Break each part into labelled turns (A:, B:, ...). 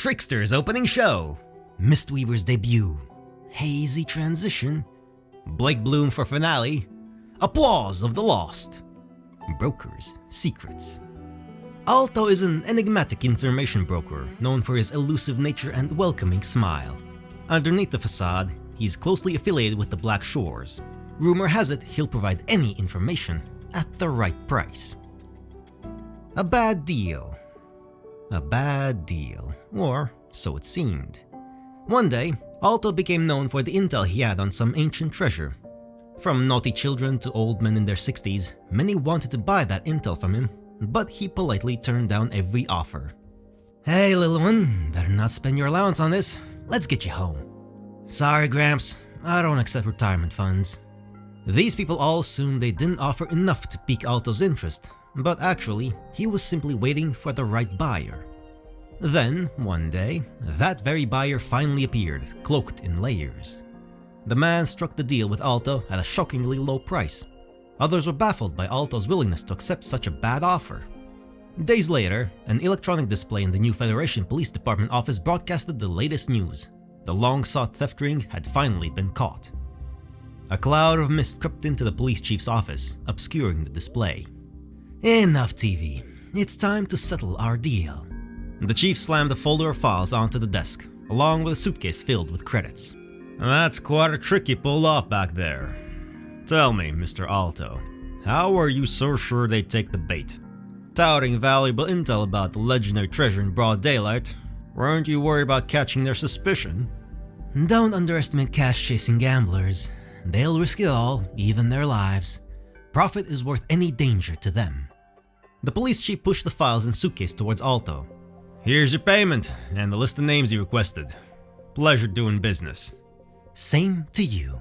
A: Trickster's opening show, Mistweaver's debut, hazy transition, Blake Bloom for finale, applause of the lost, broker's secrets. Aalto is an enigmatic information broker known for his elusive nature and welcoming smile. Underneath the facade, he's closely affiliated with the Black Shores. Rumor has it he'll provide any information at the right price. A bad deal. A bad deal, or so it seemed. One day, Aalto became known for the intel he had on some ancient treasure. From naughty children to old men in their 60s, many wanted to buy that intel from him, but he politely turned down every offer. "Hey, little one, better not spend your allowance on this. Let's get you home." "Sorry, Gramps, I don't accept retirement funds." These people all assumed they didn't offer enough to pique Aalto's interest, but actually, he was simply waiting for the right buyer. Then, one day, that very buyer finally appeared, cloaked in layers. The man struck the deal with Aalto at a shockingly low price. Others were baffled by Aalto's willingness to accept such a bad offer. Days later, an electronic display in the New Federation Police Department office broadcasted the latest news. The long-sought theft ring had finally been caught. A cloud of mist crept into the police chief's office, obscuring the display. "Enough TV. It's time to settle our deal." The chief slammed a folder of files onto the desk, along with a suitcase filled with credits. "That's quite a trick you pulled off back there. Tell me, Mr. Aalto, how are you so sure they'd take the bait? Touting valuable intel about the legendary treasure in broad daylight, weren't you worried about catching their suspicion?" "Don't underestimate cash-chasing gamblers. They'll risk it all, even their lives. Profit is worth any danger to them." The police chief pushed the files and suitcase towards Aalto. "Here's your payment and the list of names you requested. Pleasure doing business." "Same to you."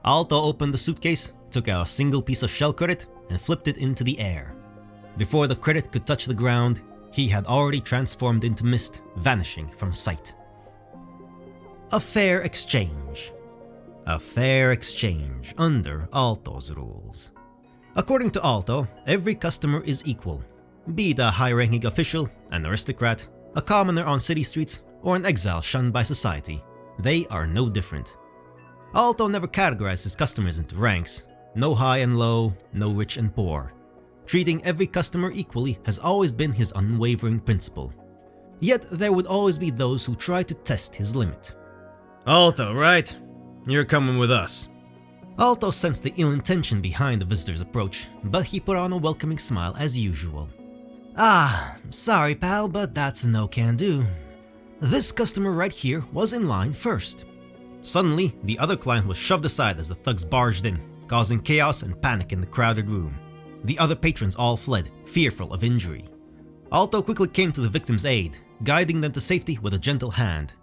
A: Aalto opened the suitcase, took out a single piece of shell credit, and flipped it into the air. Before the credit could touch the ground, he had already transformed into mist, vanishing from sight. A fair exchange. A fair exchange under Aalto's rules. According to Aalto, every customer is equal. Be it a high-ranking official, an aristocrat, a commoner on city streets, or an exile shunned by society, they are no different. Aalto never categorized his customers into ranks. No high and low, no rich and poor. Treating every customer equally has always been his unwavering principle. Yet there would always be those who try to test his limit. "Aalto, right? You're coming with us." Aalto sensed the ill intention behind the visitor's approach, but he put on a welcoming smile as usual. Sorry pal, but that's a no-can-do. This customer right here was in line first." Suddenly, the other client was shoved aside as the thugs barged in, causing chaos and panic in the crowded room. The other patrons all fled, fearful of injury. Aalto quickly came to the victim's aid, guiding them to safety with a gentle hand.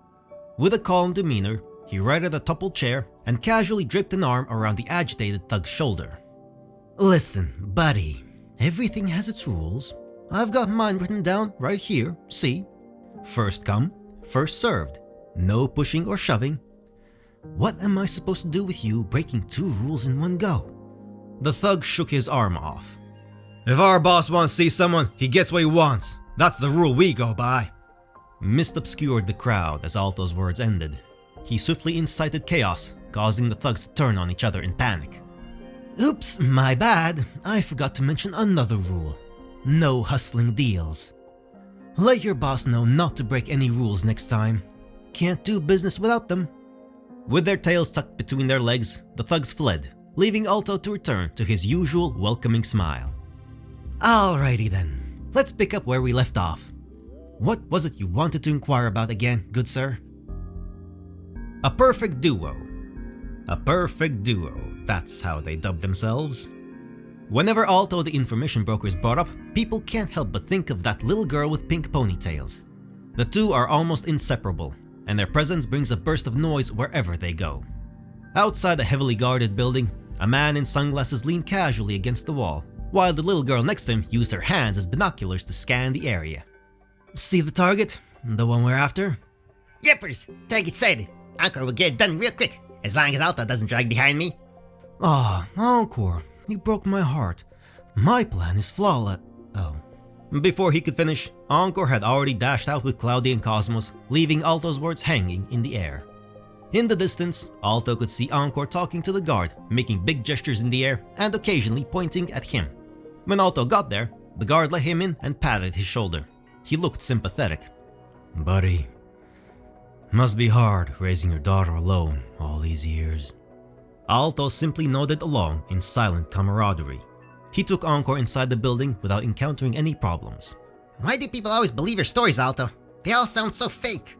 A: With a calm demeanor, he righted a toppled chair and casually draped an arm around the agitated thug's shoulder. "Listen, buddy, everything has its rules. I've got mine written down right here, see? First come, first served. No pushing or shoving. What am I supposed to do with you breaking 2 rules in one go?" The thug shook his arm off. "If our boss wants to see someone, he gets what he wants. That's the rule we go by." Mist obscured the crowd as Aalto's words ended. He swiftly incited chaos, causing the thugs to turn on each other in panic. "Oops, my bad. I forgot to mention another rule. No hustling deals. Let your boss know not to break any rules next time. Can't do business without them." With their tails tucked between their legs, the thugs fled, leaving Aalto to return to his usual welcoming smile. "Alrighty then, let's pick up where we left off. What was it you wanted to inquire about again, good sir?" A perfect duo. A perfect duo, that's how they dub themselves. Whenever Aalto the information broker is brought up, people can't help but think of that little girl with pink ponytails. The two are almost inseparable, and their presence brings a burst of noise wherever they go. Outside a heavily guarded building, a man in sunglasses leaned casually against the wall, while the little girl next to him used her hands as binoculars to scan the area. "See the target? The one we're after?"
B: "Yippers! Target sighted. Encore will get it done real quick, as long as Aalto doesn't drag behind me."
A: "Aw, Encore, you broke my heart. My plan is flawless. Oh, Before he could finish, Encore had already dashed out with Cloudy and Cosmos, leaving Aalto's words hanging in the air. In the distance, Aalto could see Encore talking to the guard, making big gestures in the air and occasionally pointing at him. When Aalto got there, the guard let him in and patted his shoulder. He looked sympathetic. "Buddy, must be hard raising your daughter alone all these years." Aalto simply nodded along in silent camaraderie. He took Encore inside the building without encountering any problems.
B: Why do people always believe your stories, Aalto? They all sound so fake.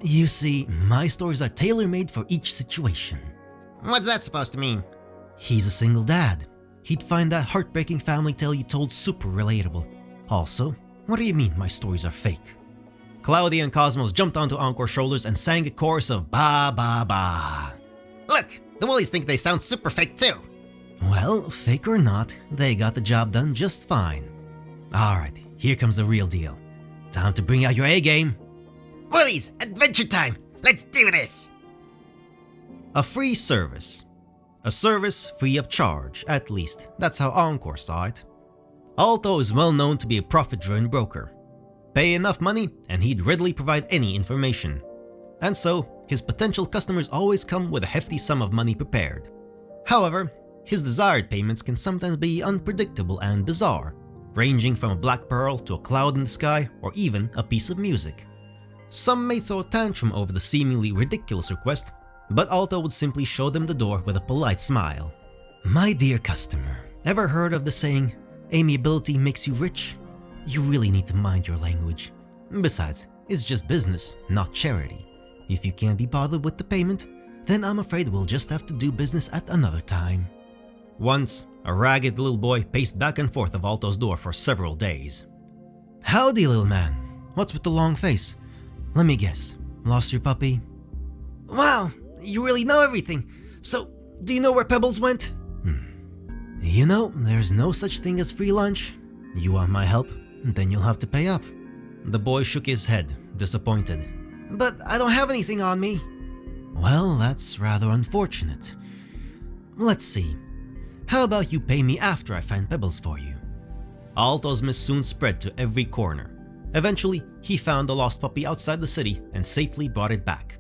A: You see, my stories are tailor-made for each situation.
B: What's that supposed to mean?
A: He's a single dad. He'd find that heartbreaking family tale you told super relatable. Also, what do you mean my stories are fake? Cloudy and Cosmos jumped onto Encore's shoulders and sang a chorus of ba ba ba.
B: Look, the Woolies think they sound super fake too.
A: Well, fake or not, they got the job done just fine. Alright, here comes the real deal. Time to bring out your A-game.
B: Woolies, adventure time! Let's do this!
A: A free service. A service free of charge, at least. That's how Encore saw it. Aalto is well known to be a profit-driven broker. Pay enough money and he'd readily provide any information. And so, his potential customers always come with a hefty sum of money prepared. However, his desired payments can sometimes be unpredictable and bizarre, ranging from a black pearl to a cloud in the sky or even a piece of music. Some may throw a tantrum over the seemingly ridiculous request, but Aalto would simply show them the door with a polite smile. My dear customer, ever heard of the saying, amiability makes you rich? You really need to mind your language. Besides, it's just business, not charity. If you can't be bothered with the payment, then I'm afraid we'll just have to do business at another time. Once, a ragged little boy paced back and forth of Aalto's door for several days. Howdy, little man. What's with the long face? Let me guess, lost your puppy?
B: Wow, you really know everything. So, do you know where Pebbles went?
A: You know, there's no such thing as free lunch. You want my help? Then you'll have to pay up. The boy shook his head, disappointed.
B: But I don't have anything on me.
A: Well, that's rather unfortunate. Let's see. How about you pay me after I find Pebbles for you? Aalto's mist soon spread to every corner. Eventually, he found the lost puppy outside the city and safely brought it back.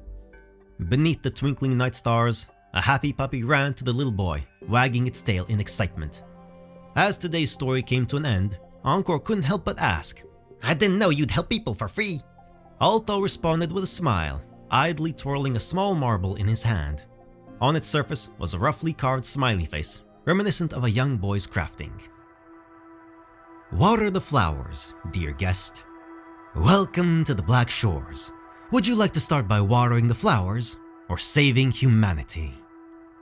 A: Beneath the twinkling night stars, a happy puppy ran to the little boy, wagging its tail in excitement. As today's story came to an end, Encore couldn't help but ask,
B: I didn't know you'd help people for free.
A: Aalto responded with a smile, idly twirling a small marble in his hand. On its surface was a roughly carved smiley face, reminiscent of a young boy's crafting. Water the flowers, dear guest. Welcome to the Black Shores. Would you like to start by watering the flowers or saving humanity?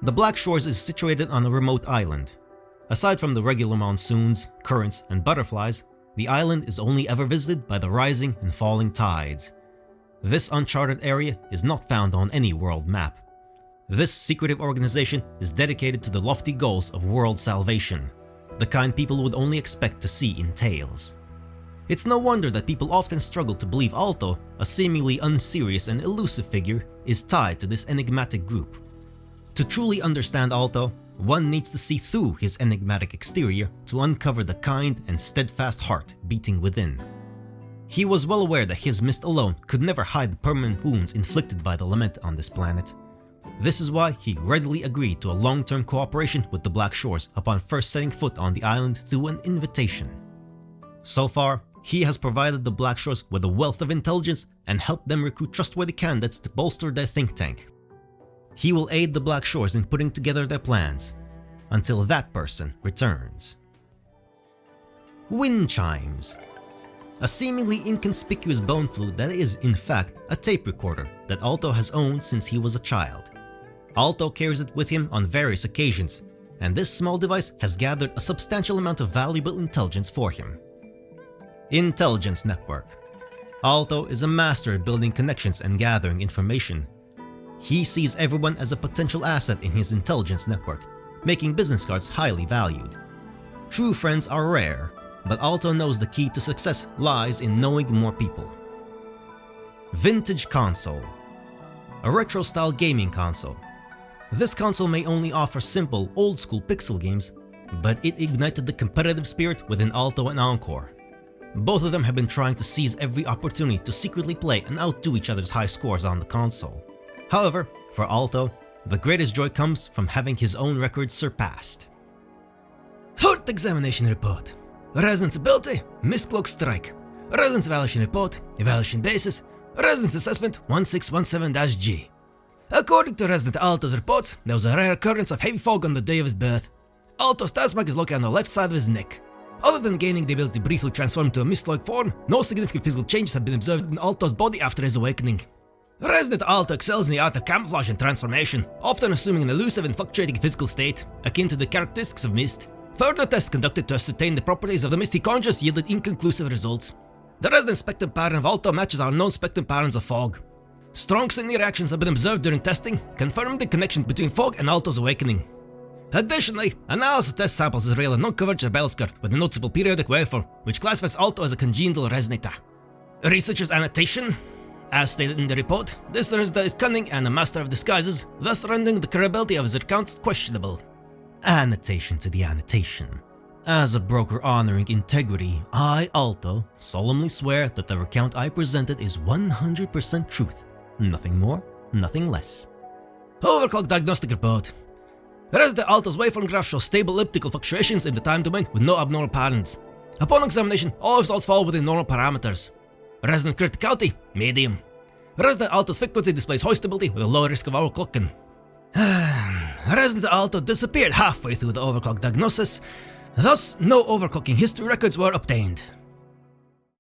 A: The Black Shores is situated on a remote island. Aside from the regular monsoons, currents, and butterflies, the island is only ever visited by the rising and falling tides. This uncharted area is not found on any world map. This secretive organization is dedicated to the lofty goals of world salvation, the kind people would only expect to see in tales. It's no wonder that people often struggle to believe Aalto, a seemingly unserious and elusive figure, is tied to this enigmatic group. To truly understand Aalto, one needs to see through his enigmatic exterior to uncover the kind and steadfast heart beating within. He was well aware that his mist alone could never hide the permanent wounds inflicted by the lament on this planet. This is why he readily agreed to a long-term cooperation with the Black Shores upon first setting foot on the island through an invitation. So far, he has provided the Black Shores with a wealth of intelligence and helped them recruit trustworthy candidates to bolster their think tank. He will aid the Black Shores in putting together their plans, until that person returns. Wind chimes. A seemingly inconspicuous bone flute that is, in fact, a tape recorder that Aalto has owned since he was a child. Aalto carries it with him on various occasions, and this small device has gathered a substantial amount of valuable intelligence for him. Intelligence Network. Aalto is a master at building connections and gathering information. He sees everyone as a potential asset in his intelligence network, making business cards highly valued. True friends are rare, but Aalto knows the key to success lies in knowing more people. Vintage Console. A retro-style gaming console. This console may only offer simple, old-school pixel games, but it ignited the competitive spirit within Aalto and Encore. Both of them have been trying to seize every opportunity to secretly play and outdo each other's high scores on the console. However, for Aalto, the greatest joy comes from having his own records surpassed.
C: Forte examination report. Residence ability, Mistcloak Strike. Residence evaluation report, evaluation basis, Residence assessment 1617-G. According to Resident Aalto's reports, there was a rare occurrence of heavy fog on the day of his birth. Aalto's task mark is located on the left side of his neck. Other than gaining the ability to briefly transform into a mist-like form, no significant physical changes have been observed in Aalto's body after his awakening. Resident Aalto excels in the art of camouflage and transformation, often assuming an elusive and fluctuating physical state, akin to the characteristics of mist. Further tests conducted to ascertain the properties of the mist he conjures yielded inconclusive results. The resident spectrum pattern of Aalto matches our known spectrum patterns of fog. Strong signaling reactions have been observed during testing, confirming the connection between fog and Aalto's awakening. Additionally, analysis of test samples reveal a non-coverage rebel skirt with a noticeable periodic waveform, which classifies Aalto as a congenital resonator. Researcher's annotation. As stated in the report, this resident is cunning and a master of disguises, thus rendering the credibility of his accounts questionable.
A: Annotation to the annotation. As a broker honoring integrity, I, Aalto, solemnly swear that the recount I presented is 100% truth. Nothing more, nothing less.
C: Overclock diagnostic report. Resident Aalto's waveform graph shows stable elliptical fluctuations in the time domain with no abnormal patterns. Upon examination, all results fall within normal parameters. Resident criticality, medium. Resident Aalto's frequency displays hoistability with a low risk of overclocking. Resident Aalto disappeared halfway through the overclock diagnosis, thus no overclocking history records were obtained.